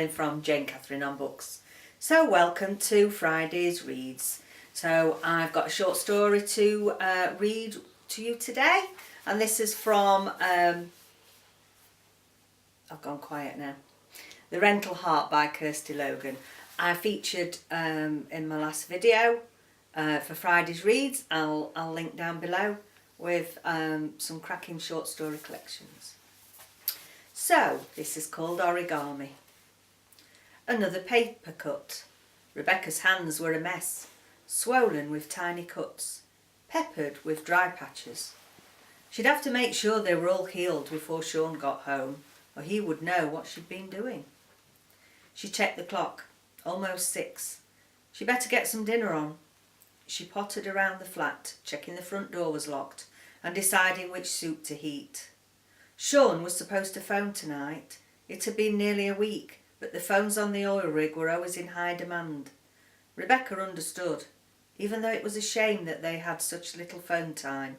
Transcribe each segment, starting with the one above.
Catherine from Jayne Catherine on Books. So welcome to Friday's Reads. So I've got a short story to read to you today, and this is from, I've gone quiet now, The Rental Heart by Kirsty Logan. I featured in my last video for Friday's Reads, I'll link down below with some cracking short story collections. So this is called Origami. Another paper cut. Rebecca's hands were a mess, swollen with tiny cuts, peppered with dry patches. She'd have to make sure they were all healed before Sean got home, or he would know what she'd been doing. She checked the clock. Almost 6. She better get some dinner on. She pottered around the flat, checking the front door was locked and deciding which soup to heat. Sean was supposed to phone tonight. It had been nearly a week, but the phones on the oil rig were always in high demand. Rebecca understood, even though it was a shame that they had such little phone time.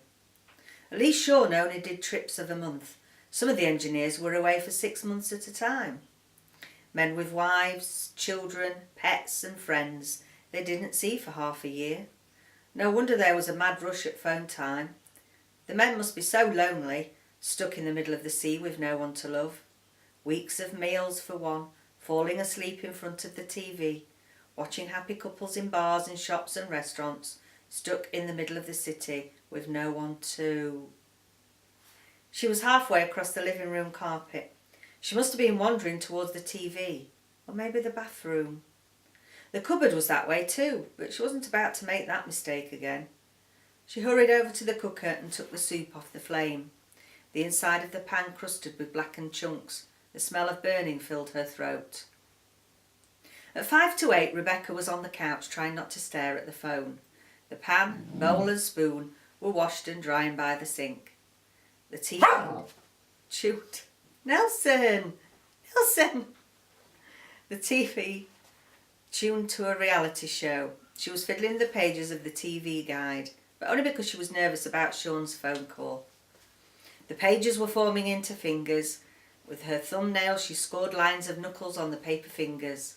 At least Sean only did trips of a month. Some of the engineers were away for 6 months at a time. Men with wives, children, pets and friends they didn't see for half a year. No wonder there was a mad rush at phone time. The men must be so lonely, stuck in the middle of the sea with no one to love. Weeks of meals for one, falling asleep in front of the TV, watching happy couples in bars and shops and restaurants, stuck in the middle of the city with no one to... She was halfway across the living room carpet. She must have been wandering towards the TV, or maybe the bathroom. The cupboard was that way too, but she wasn't about to make that mistake again. She hurried over to the cooker and took the soup off the flame. The inside of the pan crusted with blackened chunks. The smell of burning filled her throat. At 5 to 8, Rebecca was on the couch trying not to stare at the phone. The pan, bowl and spoon were washed and drying by the sink. The TV chewed. Nelson! The TV tuned to a reality show. She was fiddling the pages of the TV guide, but only because she was nervous about Sean's phone call. The pages were forming into fingers. With her thumbnail she scored lines of knuckles on the paper fingers.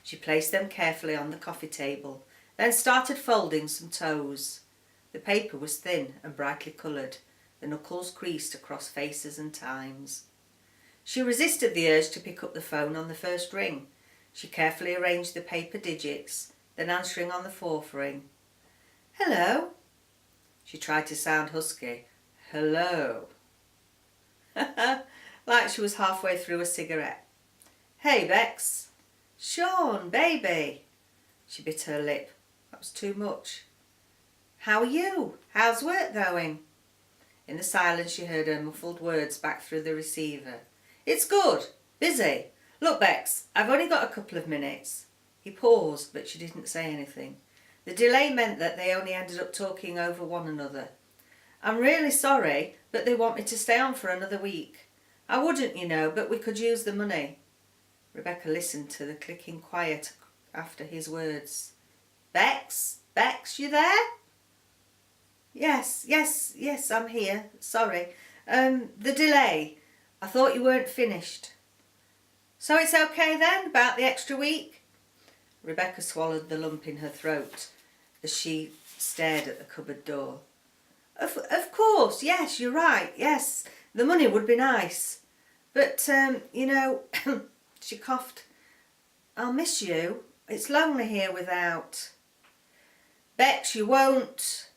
She placed them carefully on the coffee table, then started folding some toes. The paper was thin and brightly coloured. The knuckles creased across faces and times. She resisted the urge to pick up the phone on the first ring. She carefully arranged the paper digits, then answering on the 4th ring. "Hello?" She tried to sound husky. "Hello." Like she was halfway through a cigarette. "Hey, Bex." "Sean, baby." She bit her lip. That was too much. "How are you? How's work going?" In the silence she heard her muffled words back through the receiver. "It's good. Busy. Look, Bex, I've only got a couple of minutes." He paused, but she didn't say anything. The delay meant that they only ended up talking over one another. "I'm really sorry, but they want me to stay on for another week. I wouldn't, you know, but we could use the money." Rebecca listened to the clicking quiet after his words. "Bex? Bex, you there?" Yes, I'm here. Sorry. The delay. I thought you weren't finished." "So it's okay then, about the extra week?" Rebecca swallowed the lump in her throat as she stared at the cupboard door. Of course, yes, you're right, yes, the money would be nice. But, you know," she coughed, "I'll miss you. It's lonely here without..." "Bex, you won't..."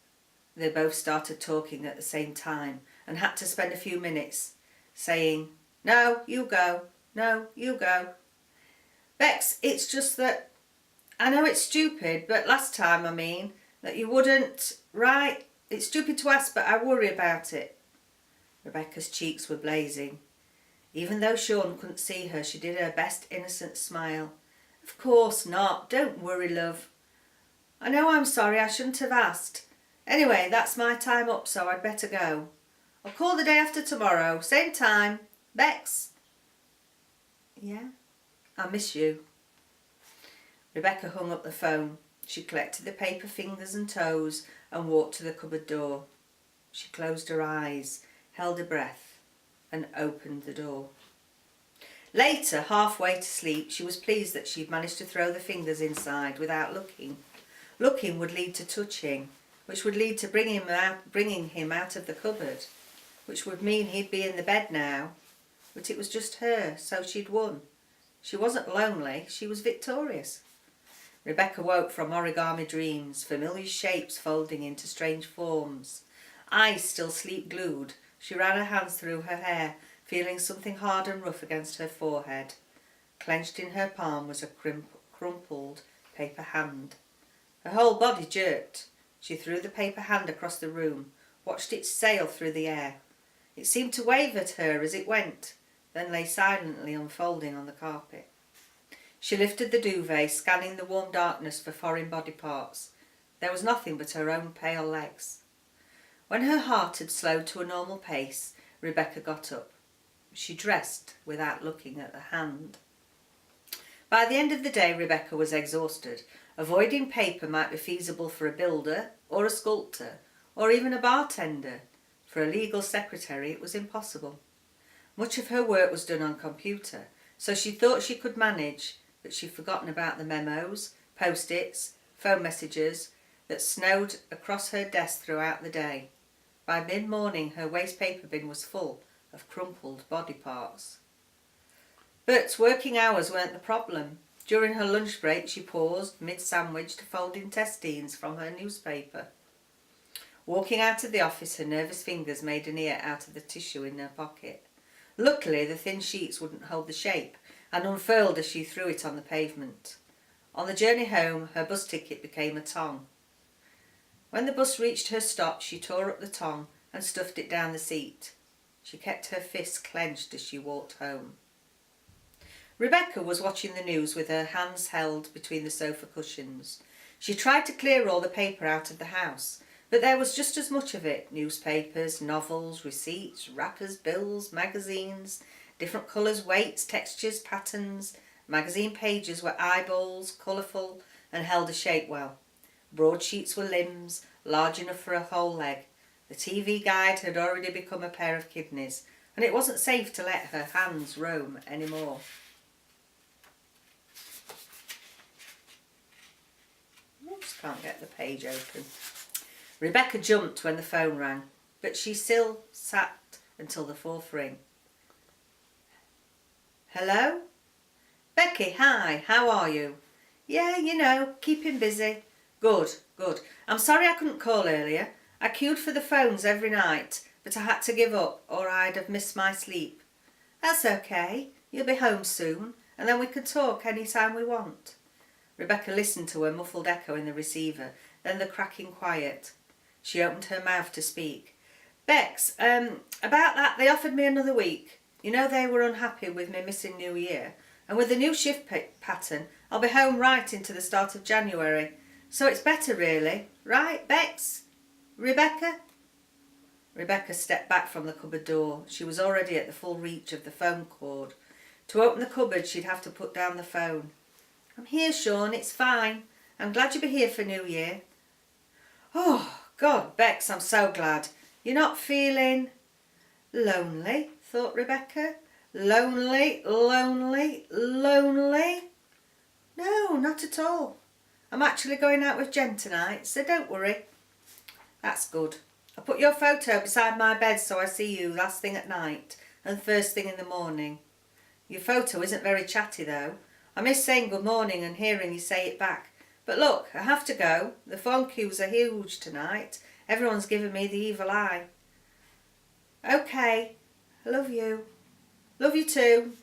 They both started talking at the same time and had to spend a few minutes saying, "No, you go. No, you go." "Bex, it's just that... I know it's stupid, but last time, I mean, that you wouldn't... Right? It's stupid to ask, but I worry about it." Rebecca's cheeks were blazing. Even though Sean couldn't see her, she did her best innocent smile. "Of course not. Don't worry, love." "I know I'm sorry. I shouldn't have asked. Anyway, that's my time up, so I'd better go. I'll call the day after tomorrow, same time. Bex." "Yeah, I miss you." Rebecca hung up the phone. She collected the paper fingers and toes and walked to the cupboard door. She closed her eyes, held her breath and opened the door. Later, halfway to sleep, she was pleased that she'd managed to throw the fingers inside without looking. Looking would lead to touching, which would lead to bringing him out of the cupboard, which would mean he'd be in the bed now. But it was just her, so she'd won. She wasn't lonely, she was victorious. Rebecca woke from origami dreams, familiar shapes folding into strange forms. Eyes still sleep-glued, she ran her hands through her hair, feeling something hard and rough against her forehead. Clenched in her palm was a crumpled paper hand. Her whole body jerked. She threw the paper hand across the room, watched it sail through the air. It seemed to wave at her as it went, then lay silently unfolding on the carpet. She lifted the duvet, scanning the warm darkness for foreign body parts. There was nothing but her own pale legs. When her heart had slowed to a normal pace, Rebecca got up. She dressed without looking at the hand. By the end of the day, Rebecca was exhausted. Avoiding paper might be feasible for a builder, or a sculptor, or even a bartender. For a legal secretary, it was impossible. Much of her work was done on computer, so she thought she could manage, but she'd forgotten about the memos, post-its, phone messages that snowed across her desk throughout the day. By mid-morning, her waste paper bin was full of crumpled body parts. But working hours weren't the problem. During her lunch break, she paused mid-sandwich to fold intestines from her newspaper. Walking out of the office, her nervous fingers made an ear out of the tissue in her pocket. Luckily, the thin sheets wouldn't hold the shape and unfurled as she threw it on the pavement. On the journey home, her bus ticket became a tong. When the bus reached her stop, she tore up the tong and stuffed it down the seat. She kept her fists clenched as she walked home. Rebecca was watching the news with her hands held between the sofa cushions. She tried to clear all the paper out of the house, but there was just as much of it. Newspapers, novels, receipts, wrappers, bills, magazines, different colours, weights, textures, patterns. Magazine pages were eyeballs, colourful, and held a shape well. Broadsheets were limbs, large enough for a whole leg. The TV guide had already become a pair of kidneys, and it wasn't safe to let her hands roam anymore. Oops, can't get the page open. Rebecca jumped when the phone rang, but she still sat until the fourth ring. Hello? Becky, hi, how are you? Yeah, keeping busy. Good. I'm sorry I couldn't call earlier. I queued for the phones every night, but I had to give up or I'd have missed my sleep. That's okay. You'll be home soon, and then we can talk any time we want. Rebecca listened to her muffled echo in the receiver, then the cracking quiet. She opened her mouth to speak. Bex, about that, they offered me another week. They were unhappy with me missing New Year, and with the new shift pattern, I'll be home right into the start of January. So it's better, really. Right, Bex? Rebecca? Rebecca stepped back from the cupboard door. She was already at the full reach of the phone cord. To open the cupboard, she'd have to put down the phone. I'm here, Sean, it's fine. I'm glad you'll be here for New Year. Oh, God, Bex, I'm so glad. You're not feeling lonely, thought Rebecca. Lonely? No, not at all. I'm actually going out with Jen tonight, so don't worry. That's good. I put your photo beside my bed so I see you last thing at night and first thing in the morning. Your photo isn't very chatty though. I miss saying good morning and hearing you say it back. But look, I have to go. The phone queues are huge tonight. Everyone's giving me the evil eye. Okay. Love you. Love you too.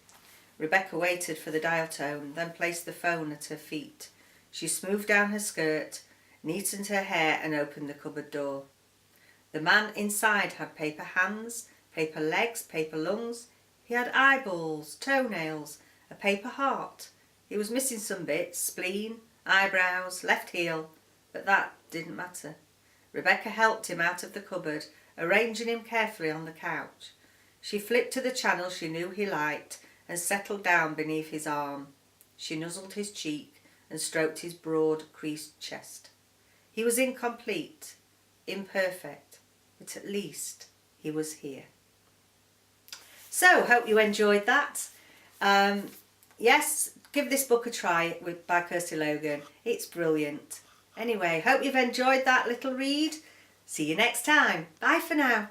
Rebecca waited for the dial tone, then placed the phone at her feet. She smoothed down her skirt, neatened her hair and opened the cupboard door. The man inside had paper hands, paper legs, paper lungs. He had eyeballs, toenails, a paper heart. He was missing some bits, spleen, eyebrows, left heel, but that didn't matter. Rebecca helped him out of the cupboard, arranging him carefully on the couch. She flipped to the channel she knew he liked and settled down beneath his arm. She nuzzled his cheek and stroked his broad, creased chest. He was incomplete, imperfect, but at least he was here. So, hope you enjoyed that. Yes, give this book a try by Kirsty Logan. It's brilliant. Anyway, hope you've enjoyed that little read. See you next time. Bye for now.